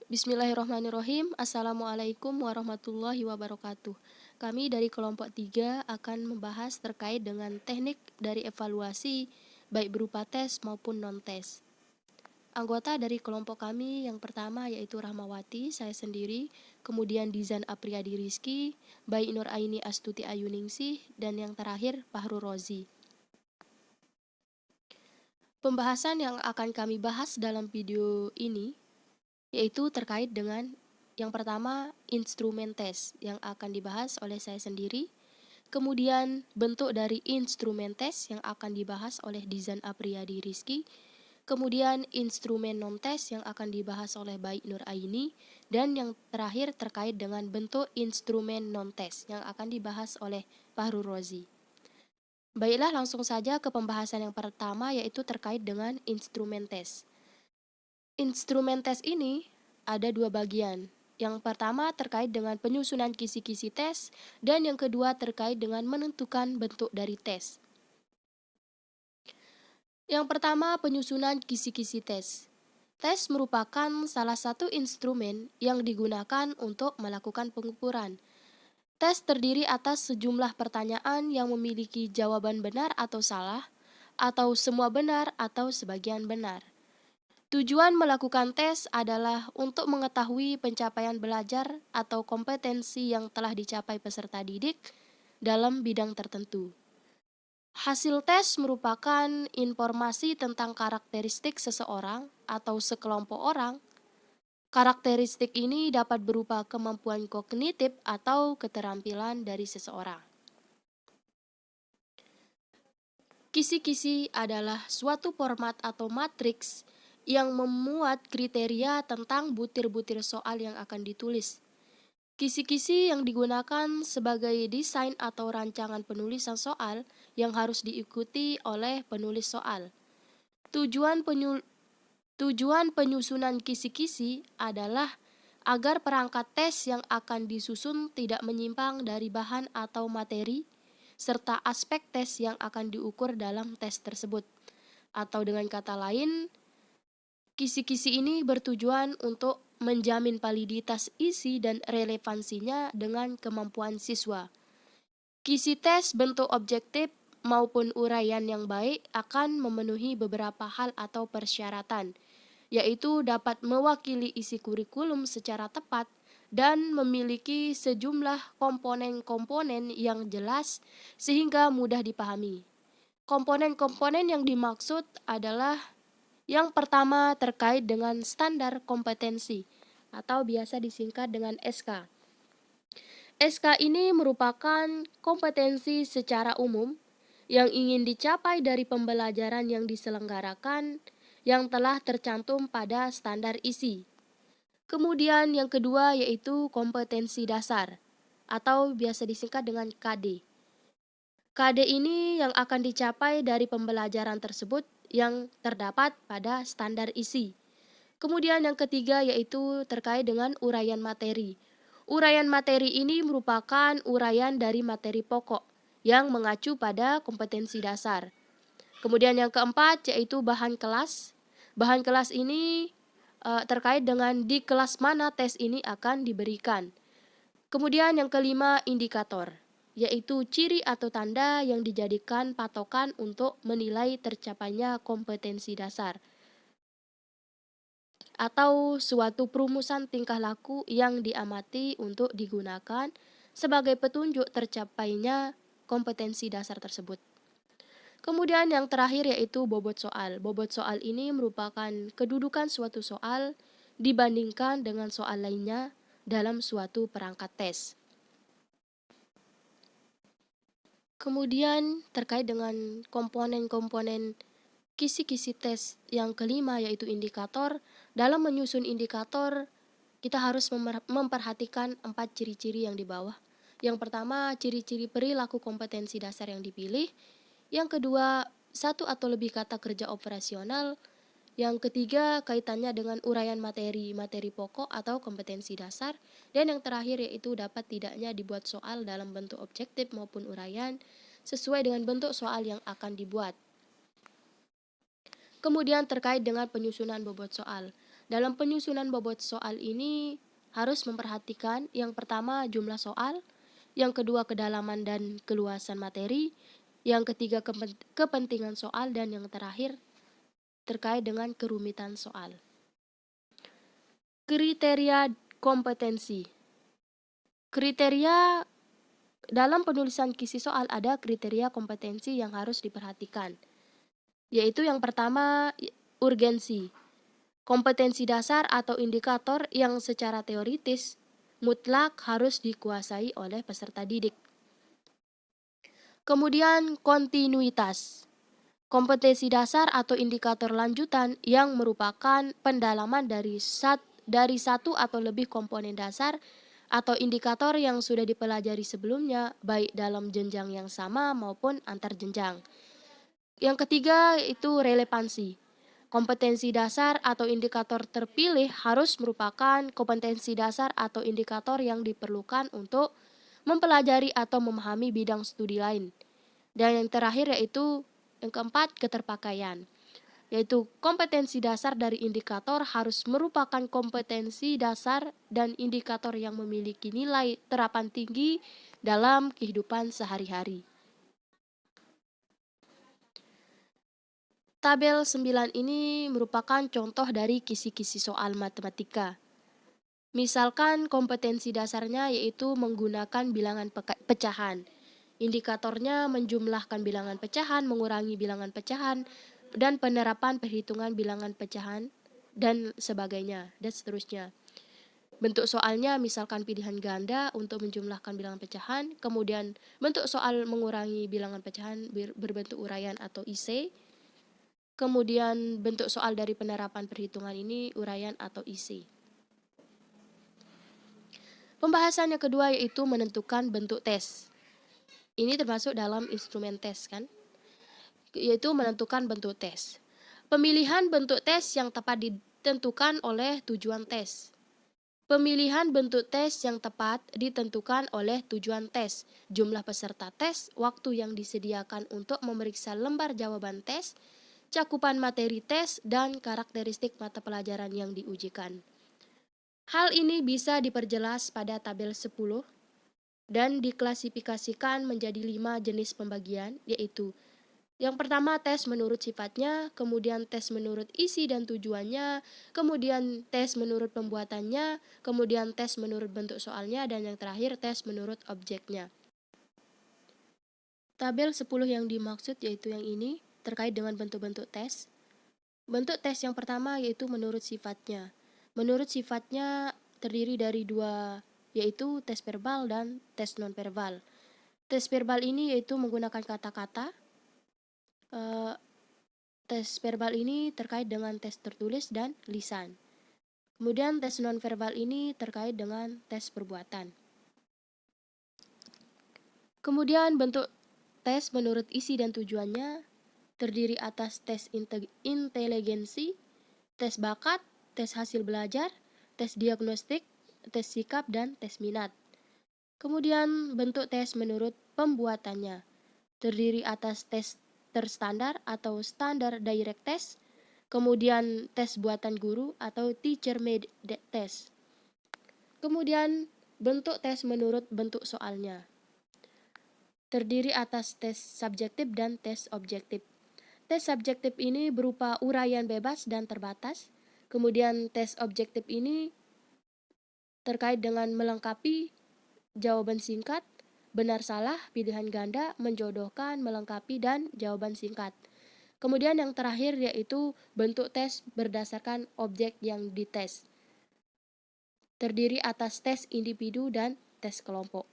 Bismillahirrahmanirrahim. Assalamualaikum warahmatullahi wabarakatuh. Kami dari kelompok 3 akan membahas terkait dengan teknik dari evaluasi baik berupa tes maupun non-tes. Anggota dari kelompok kami yang pertama yaitu Rahmawati, saya sendiri, kemudian Dizan Apriyadi Rizky, Baik Nur Aini Astuti Ayuningsih, dan yang terakhir Fahru Rozi. Pembahasan yang akan kami bahas dalam video ini yaitu terkait dengan yang pertama instrumen tes yang akan dibahas oleh saya sendiri, kemudian bentuk dari instrumen tes yang akan dibahas oleh Dizan Apriyadi Rizky, kemudian instrumen non-tes yang akan dibahas oleh Baik Nur Aini, dan yang terakhir terkait dengan bentuk instrumen non-tes yang akan dibahas oleh Fahru Rozi. Baiklah, langsung saja ke pembahasan yang pertama yaitu terkait dengan instrumen tes. Instrumen tes ini ada dua bagian. Yang pertama terkait dengan penyusunan kisi-kisi tes, dan yang kedua terkait dengan menentukan bentuk dari tes. Yang pertama, penyusunan kisi-kisi tes. Tes merupakan salah satu instrumen yang digunakan untuk melakukan pengukuran. Tes terdiri atas sejumlah pertanyaan yang memiliki jawaban benar atau salah, atau semua benar atau sebagian benar. Tujuan melakukan tes adalah untuk mengetahui pencapaian belajar atau kompetensi yang telah dicapai peserta didik dalam bidang tertentu. Hasil tes merupakan informasi tentang karakteristik seseorang atau sekelompok orang. Karakteristik ini dapat berupa kemampuan kognitif atau keterampilan dari seseorang. Kisi-kisi adalah suatu format atau matriks yang memuat kriteria tentang butir-butir soal yang akan ditulis. Kisi-kisi yang digunakan sebagai desain atau rancangan penulisan soal yang harus diikuti oleh penulis soal. Tujuan penyusunan kisi-kisi adalah agar perangkat tes yang akan disusun tidak menyimpang dari bahan atau materi, serta aspek tes yang akan diukur dalam tes tersebut. Atau dengan kata lain, kisi-kisi ini bertujuan untuk menjamin validitas isi dan relevansinya dengan kemampuan siswa. Kisi tes bentuk objektif maupun uraian yang baik akan memenuhi beberapa hal atau persyaratan, yaitu dapat mewakili isi kurikulum secara tepat dan memiliki sejumlah komponen-komponen yang jelas sehingga mudah dipahami. Komponen-komponen yang dimaksud adalah yang pertama terkait dengan standar kompetensi atau biasa disingkat dengan SK. SK ini merupakan kompetensi secara umum yang ingin dicapai dari pembelajaran yang diselenggarakan yang telah tercantum pada standar isi. Kemudian yang kedua yaitu kompetensi dasar atau biasa disingkat dengan KD. KD ini yang akan dicapai dari pembelajaran tersebut yang terdapat pada standar isi. Kemudian yang ketiga yaitu terkait dengan uraian materi. Uraian materi ini merupakan uraian dari materi pokok yang mengacu pada kompetensi dasar. Kemudian yang keempat yaitu bahan kelas. Bahan kelas ini terkait dengan di kelas mana tes ini akan diberikan. Kemudian yang kelima indikator, yaitu ciri atau tanda yang dijadikan patokan untuk menilai tercapainya kompetensi dasar atau suatu perumusan tingkah laku yang diamati untuk digunakan sebagai petunjuk tercapainya kompetensi dasar tersebut. Kemudian yang terakhir yaitu bobot soal. Bobot soal ini merupakan kedudukan suatu soal dibandingkan dengan soal lainnya dalam suatu perangkat tes. Kemudian terkait dengan komponen-komponen kisi-kisi tes yang kelima yaitu indikator. Dalam menyusun indikator, kita harus memperhatikan 4 ciri-ciri yang di bawah. Yang pertama, ciri-ciri perilaku kompetensi dasar yang dipilih. Yang kedua, satu atau lebih kata kerja operasional. Yang ketiga, kaitannya dengan uraian materi pokok atau kompetensi dasar. Dan yang terakhir yaitu dapat tidaknya dibuat soal dalam bentuk objektif maupun uraian sesuai dengan bentuk soal yang akan dibuat. Kemudian terkait dengan penyusunan bobot soal. Dalam penyusunan bobot soal ini harus memperhatikan yang pertama jumlah soal, yang kedua kedalaman dan keluasan materi, yang ketiga kepentingan soal, dan yang terakhir terkait dengan kerumitan soal. Kriteria kompetensi. Kriteria dalam penulisan kisi soal ada kriteria kompetensi yang harus diperhatikan, yaitu yang pertama urgensi. Kompetensi dasar atau indikator yang secara teoritis mutlak harus dikuasai oleh peserta didik. Kemudian kontinuitas. Kompetensi dasar atau indikator lanjutan yang merupakan pendalaman dari satu atau lebih komponen dasar atau indikator yang sudah dipelajari sebelumnya, baik dalam jenjang yang sama maupun antar jenjang. Yang ketiga itu relevansi. Kompetensi dasar atau indikator terpilih harus merupakan kompetensi dasar atau indikator yang diperlukan untuk mempelajari atau memahami bidang studi lain. Dan yang terakhir yaitu yang keempat, keterpakaian. Yaitu kompetensi dasar dari indikator harus merupakan kompetensi dasar dan indikator yang memiliki nilai terapan tinggi dalam kehidupan sehari-hari. Tabel 9 ini merupakan contoh dari kisi-kisi soal matematika. Misalkan kompetensi dasarnya yaitu menggunakan bilangan pecahan. Indikatornya menjumlahkan bilangan pecahan, mengurangi bilangan pecahan, dan penerapan perhitungan bilangan pecahan, dan sebagainya, dan seterusnya. Bentuk soalnya misalkan pilihan ganda untuk menjumlahkan bilangan pecahan, kemudian bentuk soal mengurangi bilangan pecahan berbentuk uraian atau IC, kemudian bentuk soal dari penerapan perhitungan ini uraian atau IC. Pembahasan yang kedua yaitu menentukan bentuk tes. Ini termasuk dalam instrumen tes kan, yaitu menentukan bentuk tes. Pemilihan bentuk tes yang tepat ditentukan oleh tujuan tes. Pemilihan bentuk tes yang tepat ditentukan oleh tujuan tes, jumlah peserta tes, waktu yang disediakan untuk memeriksa lembar jawaban tes, cakupan materi tes, dan karakteristik mata pelajaran yang diujikan. Hal ini bisa diperjelas pada tabel 10 dan diklasifikasikan menjadi 5 jenis pembagian, yaitu yang pertama tes menurut sifatnya, kemudian tes menurut isi dan tujuannya, kemudian tes menurut pembuatannya, kemudian tes menurut bentuk soalnya, dan yang terakhir tes menurut objeknya. Tabel 10 yang dimaksud yaitu yang ini terkait dengan bentuk-bentuk tes. Bentuk tes yang pertama yaitu menurut sifatnya. Menurut sifatnya terdiri dari dua, yaitu tes verbal dan tes non-verbal. Tes verbal ini yaitu menggunakan kata-kata. Tes verbal ini terkait dengan tes tertulis dan lisan. Kemudian tes non-verbal ini terkait dengan tes perbuatan. Kemudian bentuk tes menurut isi dan tujuannya terdiri atas tes inteligensi, tes bakat, tes hasil belajar, tes diagnostik, tes sikap, dan tes minat. Kemudian bentuk tes menurut pembuatannya terdiri atas tes terstandar atau standar direct test, kemudian tes buatan guru atau teacher made test. Kemudian bentuk tes menurut bentuk soalnya terdiri atas tes subjektif dan tes objektif. Tes subjektif ini berupa uraian bebas dan terbatas. Kemudian tes objektif ini terkait dengan melengkapi jawaban singkat, benar salah, pilihan ganda, menjodohkan, melengkapi, dan jawaban singkat. Kemudian yang terakhir yaitu bentuk tes berdasarkan objek yang dites. Terdiri atas tes individu dan tes kelompok.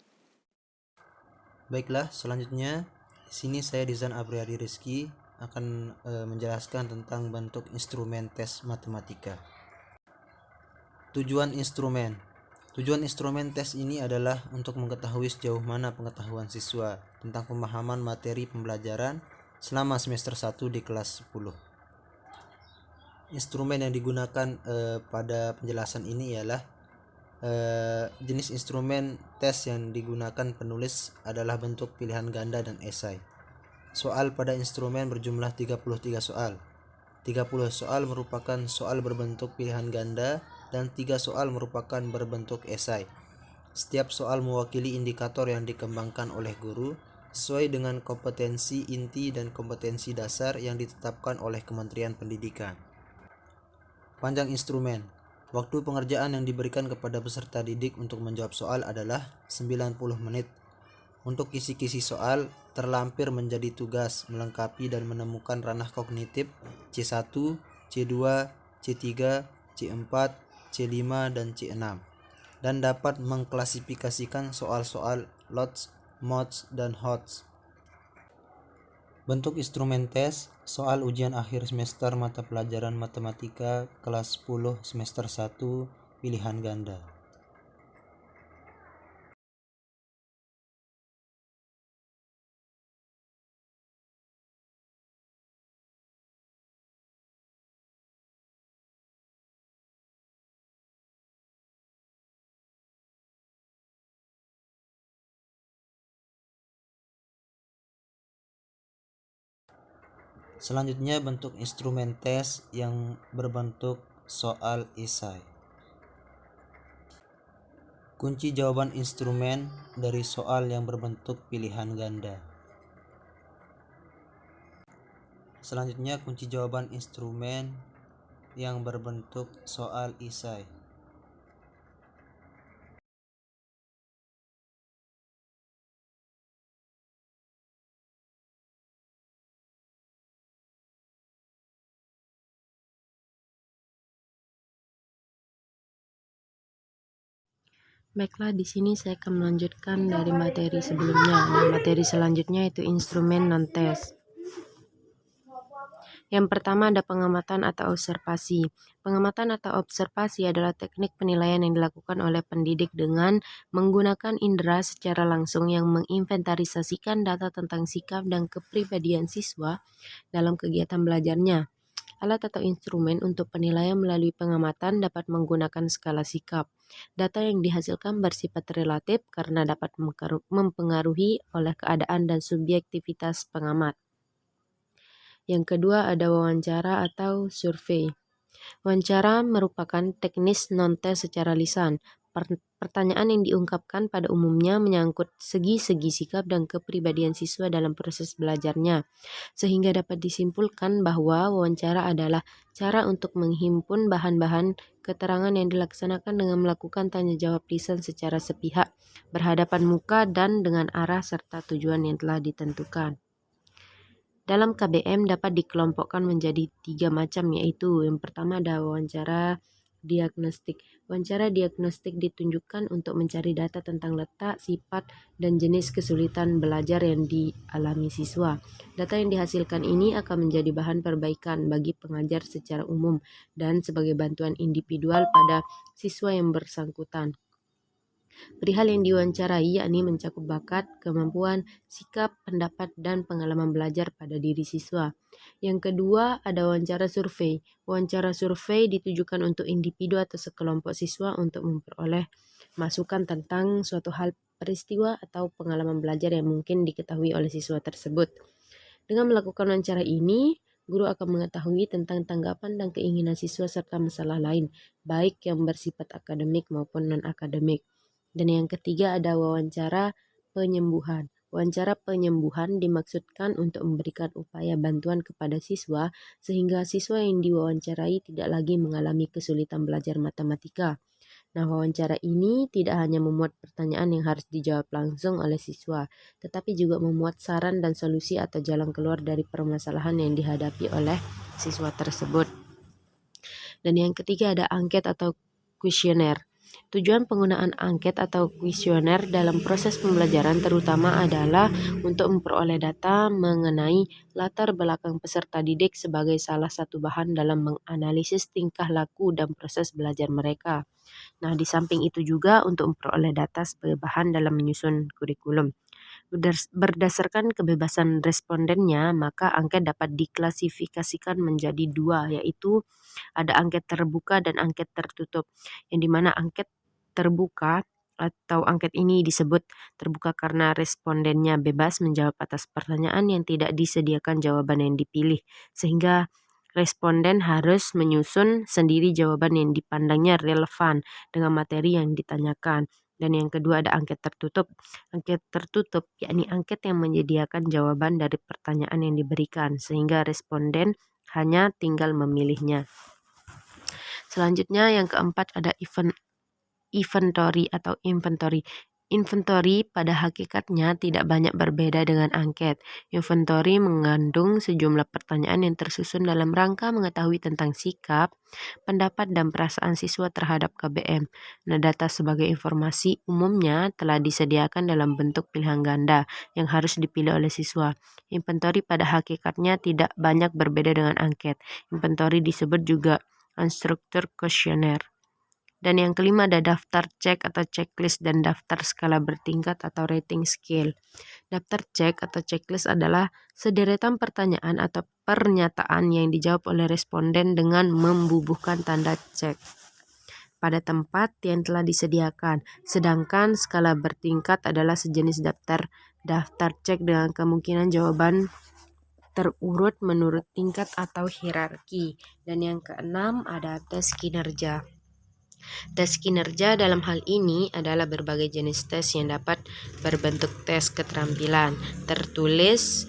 Baiklah, selanjutnya di sini saya Dizan Apriadi Rizky akan menjelaskan tentang bentuk instrumen tes matematika. Tujuan instrumen. Tujuan instrumen tes ini adalah untuk mengetahui sejauh mana pengetahuan siswa tentang pemahaman materi pembelajaran selama semester 1 di kelas 10. Instrumen yang digunakan pada penjelasan ini ialah jenis instrumen tes yang digunakan penulis adalah bentuk pilihan ganda dan esai. Soal pada instrumen berjumlah 33 soal. 30 soal merupakan soal berbentuk pilihan ganda dan 3 soal merupakan berbentuk esai. Setiap soal mewakili indikator yang dikembangkan oleh guru sesuai dengan kompetensi inti dan kompetensi dasar yang ditetapkan oleh Kementerian Pendidikan. Panjang instrumen. Waktu pengerjaan yang diberikan kepada peserta didik untuk menjawab soal adalah 90 menit. Untuk kisi-kisi soal, terlampir menjadi tugas melengkapi dan menemukan ranah kognitif C1, C2, C3, C4, C5, dan C6, dan dapat mengklasifikasikan soal-soal lots, mods, dan HOTS. Bentuk instrumen tes, soal ujian akhir semester mata pelajaran matematika kelas 10 semester 1 pilihan ganda. Selanjutnya bentuk instrumen tes yang berbentuk soal esai. Kunci jawaban instrumen dari soal yang berbentuk pilihan ganda. Selanjutnya kunci jawaban instrumen yang berbentuk soal esai. Baiklah, di sini saya akan melanjutkan dari materi sebelumnya. Nah, materi selanjutnya itu instrumen non-tes. Yang pertama ada pengamatan atau observasi. Pengamatan atau observasi adalah teknik penilaian yang dilakukan oleh pendidik dengan menggunakan indera secara langsung yang menginventarisasikan data tentang sikap dan kepribadian siswa dalam kegiatan belajarnya. Alat atau instrumen untuk penilaian melalui pengamatan dapat menggunakan skala sikap. Data yang dihasilkan bersifat relatif karena dapat mempengaruhi oleh keadaan dan subjektivitas pengamat. Yang kedua ada wawancara atau survei. Wawancara merupakan teknis non-tes secara lisan. Pertanyaan yang diungkapkan pada umumnya menyangkut segi-segi sikap dan kepribadian siswa dalam proses belajarnya, sehingga dapat disimpulkan bahwa wawancara adalah cara untuk menghimpun bahan-bahan keterangan yang dilaksanakan dengan melakukan tanya jawab lisan secara sepihak, berhadapan muka dan dengan arah serta tujuan yang telah ditentukan. Dalam KBM dapat dikelompokkan menjadi 3 macam, yaitu yang pertama ada wawancara diagnostik. Wawancara diagnostik ditunjukkan untuk mencari data tentang letak, sifat, dan jenis kesulitan belajar yang dialami siswa. Data yang dihasilkan ini akan menjadi bahan perbaikan bagi pengajar secara umum dan sebagai bantuan individual pada siswa yang bersangkutan. Perihal yang diwawancarai yakni mencakup bakat, kemampuan, sikap, pendapat, dan pengalaman belajar pada diri siswa. Yang kedua ada wawancara survei. Wawancara survei ditujukan untuk individu atau sekelompok siswa untuk memperoleh masukan tentang suatu hal, peristiwa, atau pengalaman belajar yang mungkin diketahui oleh siswa tersebut. Dengan melakukan wawancara ini, guru akan mengetahui tentang tanggapan dan keinginan siswa serta masalah lain, baik yang bersifat akademik maupun non-akademik. Dan yang ketiga ada wawancara penyembuhan. Wawancara penyembuhan dimaksudkan untuk memberikan upaya bantuan kepada siswa sehingga siswa yang diwawancarai tidak lagi mengalami kesulitan belajar matematika. Nah, wawancara ini tidak hanya memuat pertanyaan yang harus dijawab langsung oleh siswa, tetapi juga memuat saran dan solusi atau jalan keluar dari permasalahan yang dihadapi oleh siswa tersebut. Dan yang ketiga ada angket atau kuesioner. Tujuan penggunaan angket atau kuesioner dalam proses pembelajaran terutama adalah untuk memperoleh data mengenai latar belakang peserta didik sebagai salah satu bahan dalam menganalisis tingkah laku dan proses belajar mereka. Nah, di samping itu juga untuk memperoleh data sebagai bahan dalam menyusun kurikulum. Berdasarkan kebebasan respondennya, maka angket dapat diklasifikasikan menjadi 2, yaitu ada angket terbuka dan angket tertutup. Yang dimana angket terbuka atau angket ini disebut terbuka karena respondennya bebas menjawab atas pertanyaan yang tidak disediakan jawaban yang dipilih, sehingga Responden harus menyusun sendiri jawaban yang dipandangnya relevan dengan materi yang ditanyakan. Dan yang kedua ada angket tertutup. Angket tertutup yakni angket yang menyediakan jawaban dari pertanyaan yang diberikan sehingga responden hanya tinggal memilihnya. Selanjutnya yang keempat ada inventory atau inventory. Inventory pada hakikatnya tidak banyak berbeda dengan angket. Inventory mengandung sejumlah pertanyaan yang tersusun dalam rangka mengetahui tentang sikap, pendapat, dan perasaan siswa terhadap KBM. Nah, data sebagai informasi umumnya telah disediakan dalam bentuk pilihan ganda yang harus dipilih oleh siswa. Inventory pada hakikatnya tidak banyak berbeda dengan angket. Inventory disebut juga unstructured questionnaire. Dan yang kelima ada daftar cek atau checklist dan daftar skala bertingkat atau rating scale. Daftar cek atau checklist adalah sederetan pertanyaan atau pernyataan yang dijawab oleh responden dengan membubuhkan tanda cek pada tempat yang telah disediakan. Sedangkan skala bertingkat adalah sejenis daftar cek dengan kemungkinan jawaban terurut menurut tingkat atau hierarki. Dan yang keenam ada tes kinerja. Tes kinerja dalam hal ini adalah berbagai jenis tes yang dapat berbentuk tes keterampilan tertulis,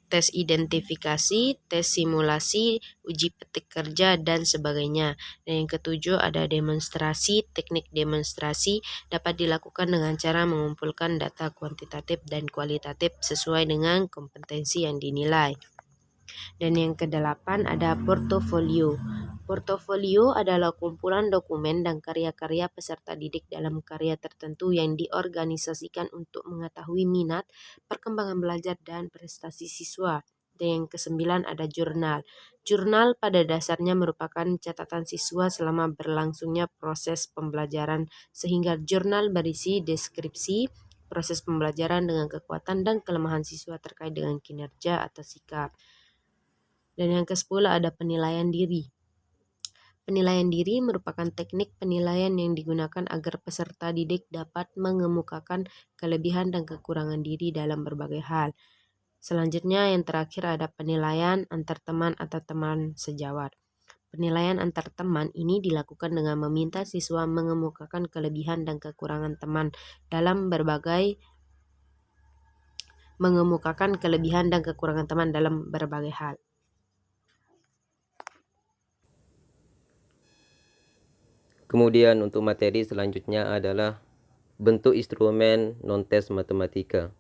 tes identifikasi, tes simulasi, uji petik kerja, dan sebagainya. Dan yang ketujuh ada demonstrasi. Teknik demonstrasi dapat dilakukan dengan cara mengumpulkan data kuantitatif dan kualitatif sesuai dengan kompetensi yang dinilai. Dan yang kedelapan ada portofolio. Portofolio adalah kumpulan dokumen dan karya-karya peserta didik dalam karya tertentu yang diorganisasikan untuk mengetahui minat, perkembangan belajar, dan prestasi siswa. Dan yang kesembilan ada jurnal. Jurnal pada dasarnya merupakan catatan siswa selama berlangsungnya proses pembelajaran, sehingga jurnal berisi deskripsi proses pembelajaran dengan kekuatan dan kelemahan siswa terkait dengan kinerja atau sikap. Dan yang ke-10 ada penilaian diri. Penilaian diri merupakan teknik penilaian yang digunakan agar peserta didik dapat mengemukakan kelebihan dan kekurangan diri dalam berbagai hal. Selanjutnya yang terakhir ada penilaian antar teman atau teman sejawat. Penilaian antar teman ini dilakukan dengan meminta siswa mengemukakan kelebihan dan kekurangan teman dalam berbagai hal. Kemudian untuk materi selanjutnya adalah bentuk instrumen non-tes matematika.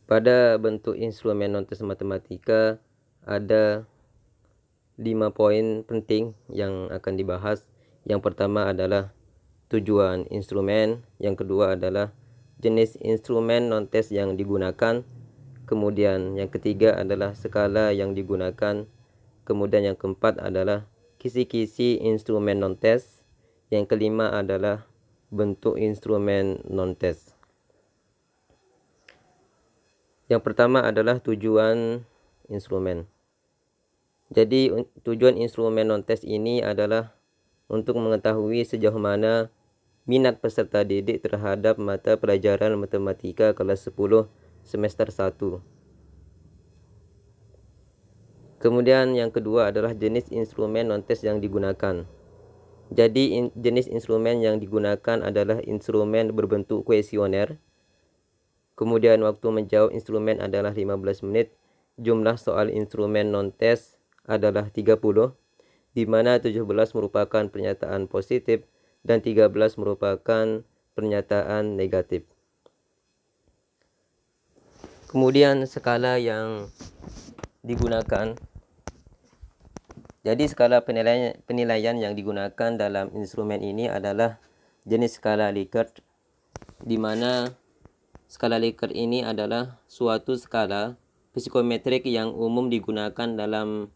Pada bentuk instrumen non-tes matematika ada 5 poin penting yang akan dibahas. Yang pertama adalah tujuan instrumen, yang kedua adalah jenis instrumen non-tes yang digunakan, kemudian yang ketiga adalah skala yang digunakan, kemudian yang keempat adalah kisi-kisi instrumen non-tes, yang kelima adalah bentuk instrumen non-tes. Yang pertama adalah tujuan instrumen. Jadi tujuan instrumen non-tes ini adalah untuk mengetahui sejauh mana minat peserta didik terhadap mata pelajaran matematika kelas 10 semester 1. Kemudian yang kedua adalah jenis instrumen non-tes yang digunakan. Jadi jenis instrumen yang digunakan adalah instrumen berbentuk kuesioner. Kemudian waktu menjawab instrumen adalah 15 menit. Jumlah soal instrumen non-tes adalah 30, di mana 17 merupakan pernyataan positif dan 13 merupakan pernyataan negatif. Kemudian skala yang digunakan. Jadi skala penilaian yang digunakan dalam instrumen ini adalah jenis skala Likert, di mana skala Likert ini adalah suatu skala psikometrik yang umum digunakan dalam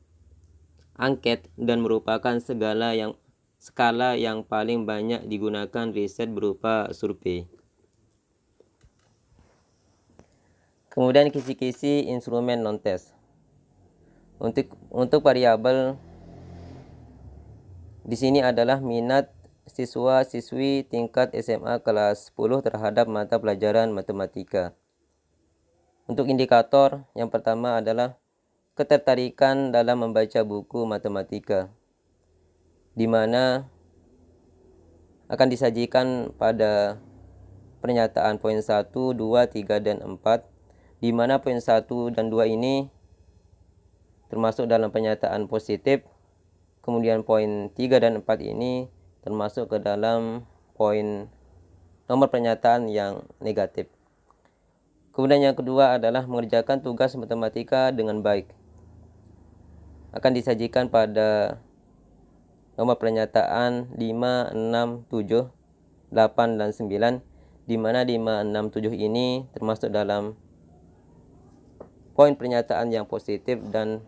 angket dan merupakan skala yang paling banyak digunakan riset berupa survei. Kemudian kisi-kisi instrumen non-tes. Untuk variabel di sini adalah minat siswa-siswi tingkat SMA kelas 10 terhadap mata pelajaran matematika. Untuk indikator, yang pertama adalah ketertarikan dalam membaca buku matematika, di mana akan disajikan pada pernyataan poin 1, 2, 3, dan 4, di mana poin 1 dan 2 ini termasuk dalam pernyataan positif, kemudian poin 3 dan 4 ini termasuk ke dalam poin nomor pernyataan yang negatif. Kemudian yang kedua adalah mengerjakan tugas matematika dengan baik. Akan disajikan pada nomor pernyataan 5, 6, 7, 8, dan 9, di mana 5, 6, 7 ini termasuk dalam poin pernyataan yang positif dan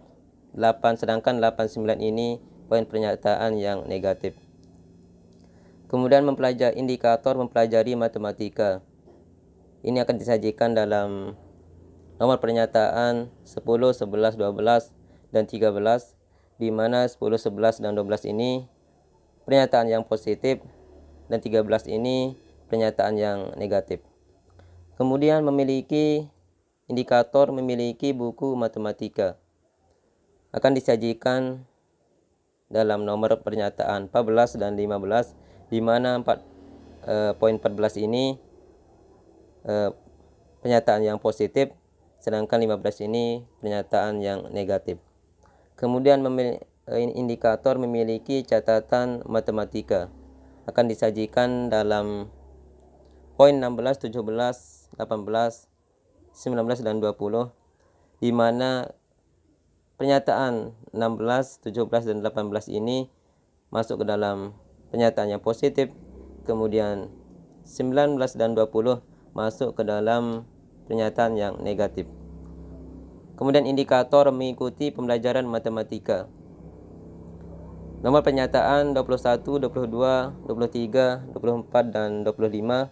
8, sedangkan 8, 9 ini poin pernyataan yang negatif. Kemudian mempelajari indikator mempelajari matematika. Ini akan disajikan dalam nomor pernyataan 10, 11, 12, dan 13, di mana 10, 11, dan 12 ini pernyataan yang positif dan 13 ini pernyataan yang negatif. Kemudian memiliki indikator memiliki buku matematika. Akan disajikan dalam nomor pernyataan 14 dan 15, di mana poin 14 ini pernyataan yang positif, sedangkan 15 ini pernyataan yang negatif. Kemudian indikator memiliki catatan matematika. Akan disajikan dalam poin 16, 17, 18, 19, dan 20, di mana pernyataan 16, 17, dan 18 ini masuk ke dalam pernyataan yang positif, kemudian 19 dan 20 masuk ke dalam pernyataan yang negatif. Kemudian indikator mengikuti pembelajaran matematika. Nomor pernyataan 21, 22, 23, 24, dan 25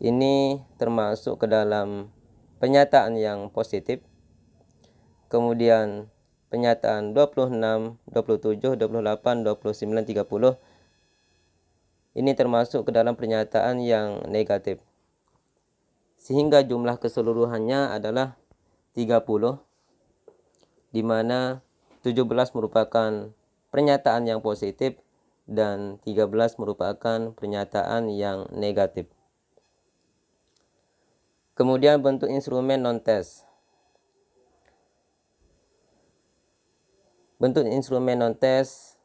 ini termasuk ke dalam pernyataan yang positif. Kemudian pernyataan 26, 27, 28, 29, 30 ini termasuk ke dalam pernyataan yang negatif. Sehingga jumlah keseluruhannya adalah 30, di mana 17 merupakan pernyataan yang positif dan 13 merupakan pernyataan yang negatif. Kemudian bentuk instrumen non-tes. Bentuk instrumen non-tes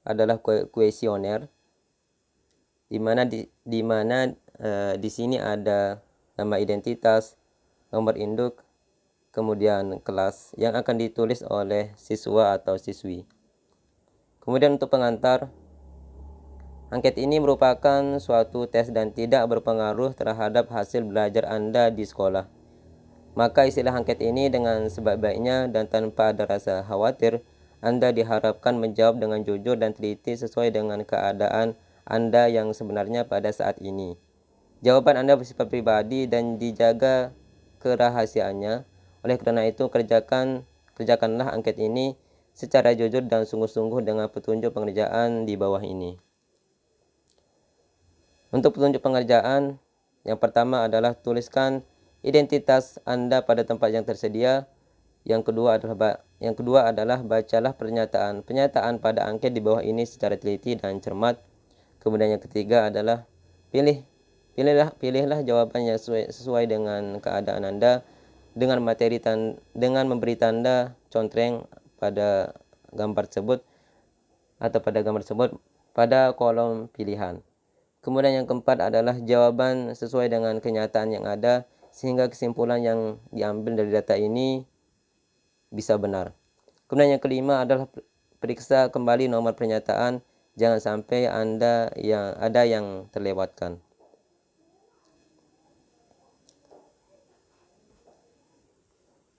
adalah kuesioner, di mana di sini ada nama identitas, nomor induk, kemudian kelas yang akan ditulis oleh siswa atau siswi. Kemudian untuk pengantar, angket ini merupakan suatu tes dan tidak berpengaruh terhadap hasil belajar Anda di sekolah. Maka istilah angket ini dengan sebaik-baiknya dan tanpa ada rasa khawatir, Anda diharapkan menjawab dengan jujur dan teliti sesuai dengan keadaan Anda yang sebenarnya pada saat ini. Jawaban Anda bersifat pribadi dan dijaga kerahasiaannya. Oleh karena itu, kerjakanlah angket ini secara jujur dan sungguh-sungguh dengan petunjuk pengerjaan di bawah ini. Untuk petunjuk pengerjaan, yang pertama adalah tuliskan identitas Anda pada tempat yang tersedia. Yang kedua adalah bacalah pernyataan pada angket di bawah ini secara teliti dan cermat. Kemudian yang ketiga adalah pilihlah jawaban yang sesuai dengan keadaan Anda dengan memberi tanda contreng pada gambar tersebut pada kolom pilihan. Kemudian yang keempat adalah jawaban sesuai dengan kenyataan yang ada sehingga kesimpulan yang diambil dari data ini bisa benar. Kemudian yang kelima adalah periksa kembali nomor pernyataan, jangan sampai ada yang terlewatkan.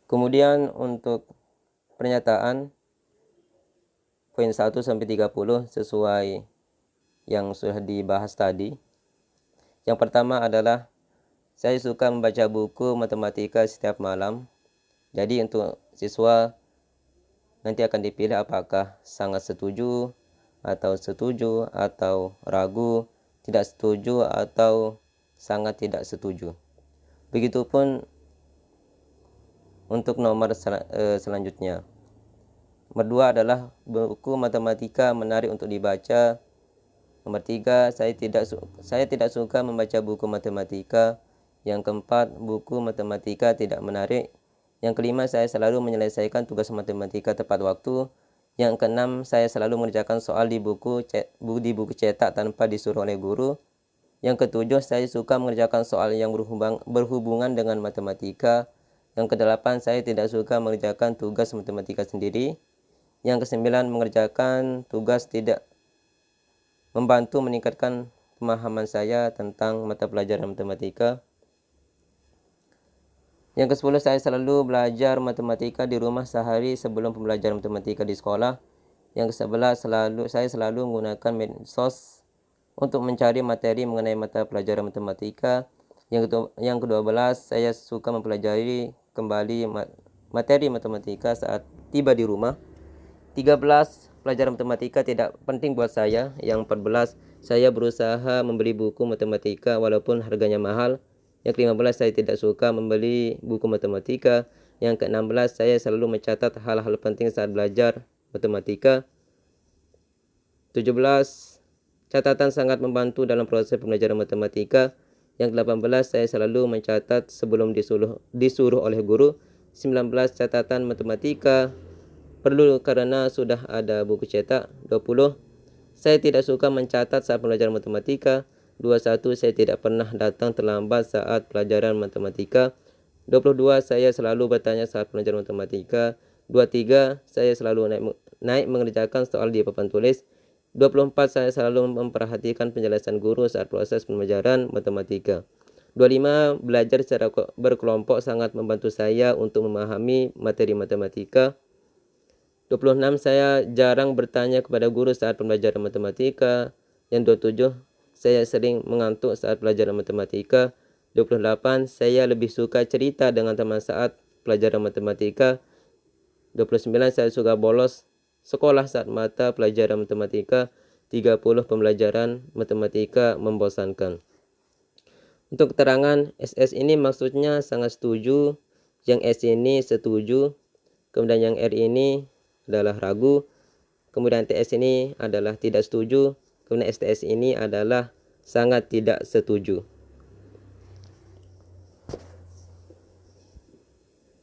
Kemudian untuk pernyataan poin 1 sampai 30 sesuai yang sudah dibahas tadi. Yang pertama adalah saya suka membaca buku matematika setiap malam. Jadi untuk siswa nanti akan dipilih apakah sangat setuju atau ragu, tidak setuju atau sangat tidak setuju. Begitupun untuk nomor selanjutnya. Nomor 2 adalah buku matematika menarik untuk dibaca. Nomor 3, saya tidak suka membaca buku matematika. Yang keempat, buku matematika tidak menarik. Yang kelima, saya selalu menyelesaikan tugas matematika tepat waktu. Yang keenam, saya selalu mengerjakan soal di buku cetak tanpa disuruh oleh guru. Yang ketujuh, saya suka mengerjakan soal yang berhubungan dengan matematika. Yang kedelapan, saya tidak suka mengerjakan tugas matematika sendiri. Yang kesembilan, mengerjakan tugas tidak membantu meningkatkan pemahaman saya tentang mata pelajaran matematika. Yang ke-10, saya selalu belajar matematika di rumah sehari sebelum pembelajaran matematika di sekolah. Yang ke-11, saya selalu menggunakan medsos untuk mencari materi mengenai mata pelajaran matematika. Yang ke-12, saya suka mempelajari kembali materi matematika saat tiba di rumah. 13, pelajaran matematika tidak penting buat saya. Yang 14, saya berusaha membeli buku matematika walaupun harganya mahal. Yang ke-15, saya tidak suka membeli buku matematika. Yang ke-16, saya selalu mencatat hal-hal penting saat belajar matematika. 17, catatan sangat membantu dalam proses pembelajaran matematika. Yang ke-18, saya selalu mencatat sebelum disuruh oleh guru. 19, catatan matematika perlu karena sudah ada buku cetak. 20, saya tidak suka mencatat saat pelajaran matematika. 21, saya tidak pernah datang terlambat saat pelajaran matematika. 22, saya selalu bertanya saat pelajaran matematika. 23, saya selalu naik mengerjakan soal di papan tulis. 24, saya selalu memperhatikan penjelasan guru saat proses pembelajaran matematika. 25, belajar secara berkelompok sangat membantu saya untuk memahami materi matematika. 26, saya jarang bertanya kepada guru saat pembelajaran matematika. Yang 27, saya sering mengantuk saat pelajaran matematika. 28, saya lebih suka cerita dengan teman saat pelajaran matematika. 29, saya suka bolos sekolah saat mata pelajaran matematika. 30, pembelajaran matematika membosankan. Untuk keterangan SS ini maksudnya sangat setuju, yang S ini setuju, kemudian yang R ini adalah ragu, kemudian TS ini adalah tidak setuju, kemudian STS ini adalah sangat tidak setuju.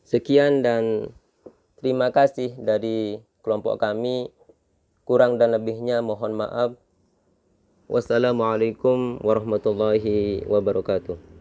Sekian dan terima kasih dari kelompok kami. Kurang dan lebihnya mohon maaf. Wassalamualaikum warahmatullahi wabarakatuh.